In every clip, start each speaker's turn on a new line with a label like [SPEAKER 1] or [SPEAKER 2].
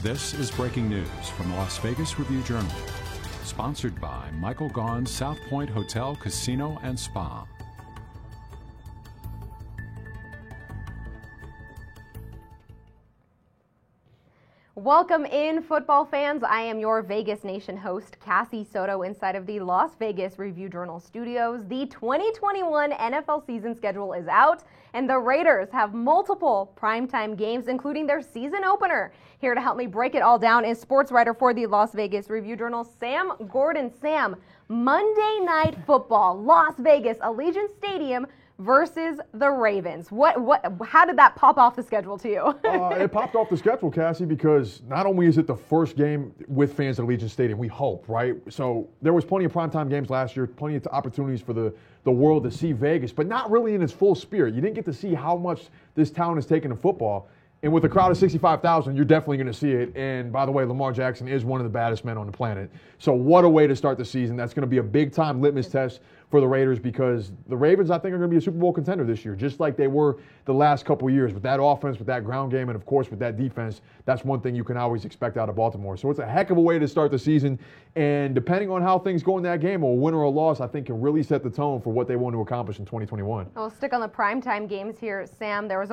[SPEAKER 1] This is breaking news from the Las Vegas Review-Journal, sponsored by Michael Gaughan's South Point Hotel, Casino, and Spa.
[SPEAKER 2] Welcome in, football fans. I am your Vegas Nation host, Cassie Soto, inside of the Las Vegas Review-Journal studios. The 2021 NFL season schedule is out, and the Raiders have multiple primetime games, including their season opener. Here to help me break it all down is sports writer for the Las Vegas Review-Journal, Sam Gordon. Sam, Monday Night Football, Las Vegas, Allegiant Stadium versus the Ravens. How did that pop off the schedule to you?
[SPEAKER 3] It popped off the schedule, Cassie, because not only is it the first game with fans at Allegiant Stadium, we hope, right? So there was plenty of primetime games last year, plenty of opportunities for the world to see Vegas, but not really in its full spirit. You didn't get to see how much this town has taken to football. And with a crowd of 65,000, you're definitely going to see it. And by the way, Lamar Jackson is one of the baddest men on the planet. So what a way to start the season. That's going to be a big-time litmus test for the Raiders, because the Ravens, I think, are going to be a Super Bowl contender this year, just like they were the last couple of years. With that offense, with that ground game, and of course with that defense, that's one thing you can always expect out of Baltimore. So it's a heck of a way to start the season. And depending on how things go in that game, a win or a loss, I think can really set the tone for what they want to accomplish in 2021.
[SPEAKER 2] We'll stick on the primetime games here, Sam. There was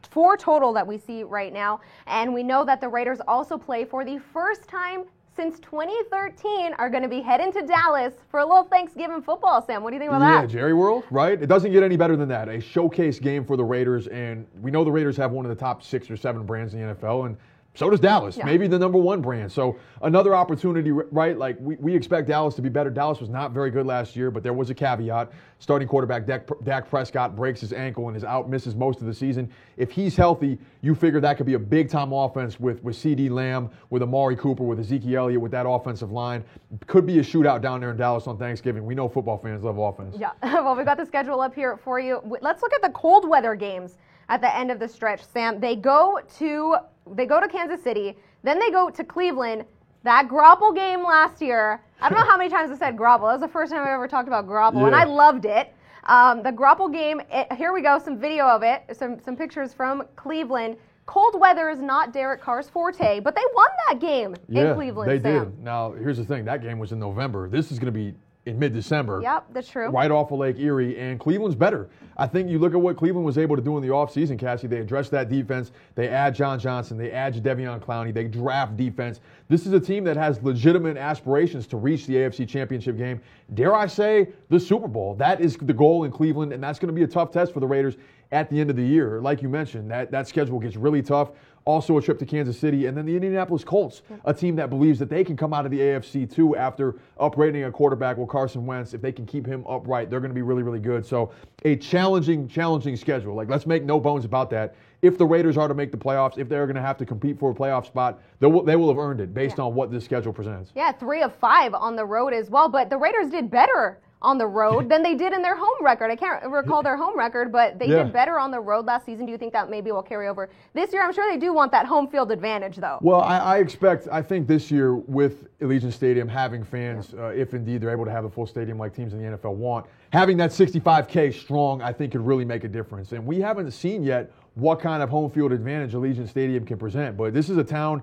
[SPEAKER 2] four total that we see right now. And we know that the Raiders also play for the first time since 2013 are going to be heading to Dallas for a little Thanksgiving football, Sam. What do you think about that?
[SPEAKER 3] Yeah, Jerry World, right? It doesn't get any better than that. A showcase game for the Raiders, and we know the Raiders have one of the top 6 or 7 brands in the NFL, and so does Dallas, maybe the number 1 brand. So another opportunity, right? Like we expect Dallas to be better. Dallas was not very good last year, but there was a caveat. Starting quarterback Dak Prescott breaks his ankle and is out, misses most of the season. If he's healthy, you figure that could be a big-time offense with CeeDee Lamb, with Amari Cooper, with Ezekiel Elliott, with that offensive line. Could be a shootout down there in Dallas on Thanksgiving. We know football fans love offense.
[SPEAKER 2] Yeah, well, we've got the schedule up here for you. Let's look at the cold weather games at the end of the stretch, Sam. They go to Kansas City, then they go to Cleveland. That Garoppolo game last year, I don't know how many times I said Garoppolo. That was the first time I ever talked about Garoppolo, and I loved it. The Garoppolo game, here we go, some video of it, some pictures from Cleveland. Cold weather is not Derek Carr's forte, but they won that game in Cleveland,
[SPEAKER 3] they
[SPEAKER 2] Sam.
[SPEAKER 3] did. Now, here's the thing. That game was in November. This is going to be in mid-December.
[SPEAKER 2] Yep, that's true.
[SPEAKER 3] Right off of Lake Erie, and Cleveland's better. I think you look at what Cleveland was able to do in the offseason, Cassie. They address that defense. They add John Johnson. They add Jadeveon Clowney. They draft defense. This is a team that has legitimate aspirations to reach the AFC Championship game. Dare I say, the Super Bowl. That is the goal in Cleveland, and that's going to be a tough test for the Raiders at the end of the year. Like you mentioned, that schedule gets really tough. Also a trip to Kansas City, and then the Indianapolis Colts, a team that believes that they can come out of the AFC too after upgrading a quarterback with Carson Wentz. If they can keep him upright, they're going to be really, really good. So a challenging schedule. Like, let's make no bones about that. If the Raiders are to make the playoffs, if they're going to have to compete for a playoff spot, they will have earned it based on what this schedule presents.
[SPEAKER 2] Yeah, 3 of 5 on the road as well, but the Raiders did better on the road than they did in their home record. I can't recall their home record, but they did better on the road last season. Do you think that maybe will carry over this year? I'm sure they do want that home field advantage, though.
[SPEAKER 3] Well, I think this year with Allegiant Stadium having fans, if indeed they're able to have a full stadium like teams in the NFL want, having that 65K strong, I think could really make a difference. And we haven't seen yet what kind of home field advantage Allegiant Stadium can present. But this is a town,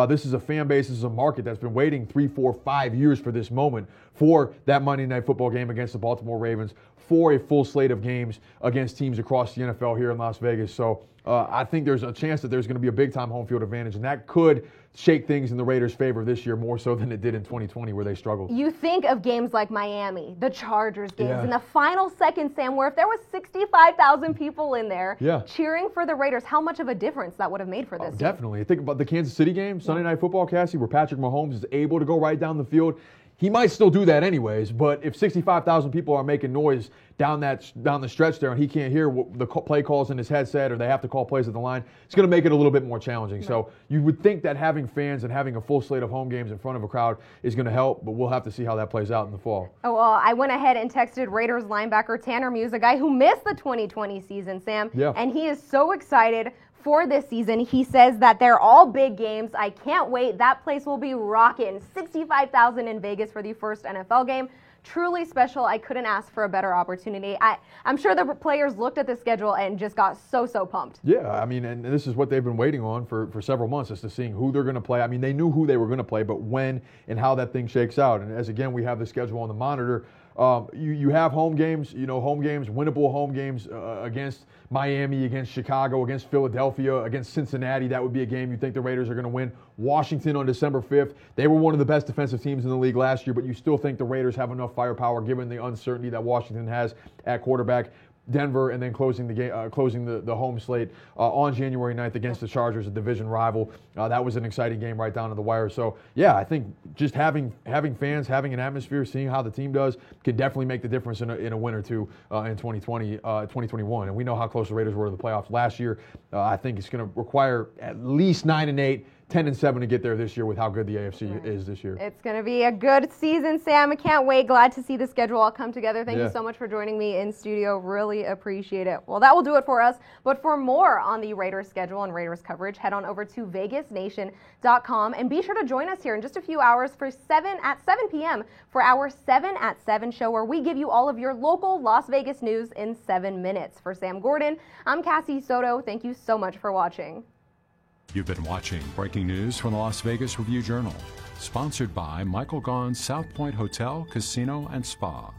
[SPEAKER 3] this is a fan base, this is a market that's been waiting 3, 4, 5 years for this moment, for that Monday Night Football game against the Baltimore Ravens, for a full slate of games against teams across the NFL here in Las Vegas. So I think there's a chance that there's going to be a big-time home field advantage, and that could shake things in the Raiders' favor this year more so than it did in 2020 where they struggled.
[SPEAKER 2] You think of games like Miami, the Chargers games, in the final second, Sam, where if there was 65,000 people in there cheering for the Raiders, how much of a difference that would have made for this team.
[SPEAKER 3] Definitely. Think about the Kansas City game, Sunday Night Football, Cassie, where Patrick Mahomes is able to go right down the field. He might still do that anyways, but if 65,000 people are making noise down the stretch there and he can't hear what the play calls in his headset, or they have to call plays at the line, it's going to make it a little bit more challenging. Right. So you would think that having fans and having a full slate of home games in front of a crowd is going to help, but we'll have to see how that plays out in the fall.
[SPEAKER 2] Oh, well, I went ahead and texted Raiders linebacker Tanner Muse, a guy who missed the 2020 season, Sam, and he is so excited for this season. He says that they're all big games. I can't wait. That place will be rocking. 65,000 in Vegas for the first NFL game. truly special. I couldn't ask for a better opportunity. I'm sure the players looked at the schedule and just got so pumped.
[SPEAKER 3] Yeah, I mean, and this is what they've been waiting on for several months, as to seeing who they're going to play. I mean, they knew who they were going to play, but when and how that thing shakes out. And as again, we have the schedule on the monitor. You have home games, winnable home games against Miami, against Chicago, against Philadelphia, against Cincinnati. That would be a game you think the Raiders are going to win. Washington on December 5th. They were one of the best defensive teams in the league last year, but you still think the Raiders have enough firepower given the uncertainty that Washington has at quarterback. Denver, and then closing the game, closing the home slate on January 9th against the Chargers, a division rival. That was an exciting game right down to the wire. So yeah, I think just having fans, having an atmosphere, seeing how the team does, can definitely make the difference in a win or two in 2021. And we know how close the Raiders were to the playoffs last year. I think it's going to require at least 9-8. 10-7 to get there this year with how good the AFC is this year.
[SPEAKER 2] It's going to be a good season, Sam. I can't wait. Glad to see the schedule all come together. Thank you so much for joining me in studio. Really appreciate it. Well, that will do it for us. But for more on the Raiders schedule and Raiders coverage, head on over to vegasnation.com and be sure to join us here in just a few hours at 7 p.m. for our 7 at 7 show, where we give you all of your local Las Vegas news in 7 minutes. For Sam Gordon, I'm Cassie Soto. Thank you so much for watching.
[SPEAKER 1] You've been watching breaking news from the Las Vegas Review-Journal, sponsored by Michael Gaughan's South Point Hotel, Casino, and Spa.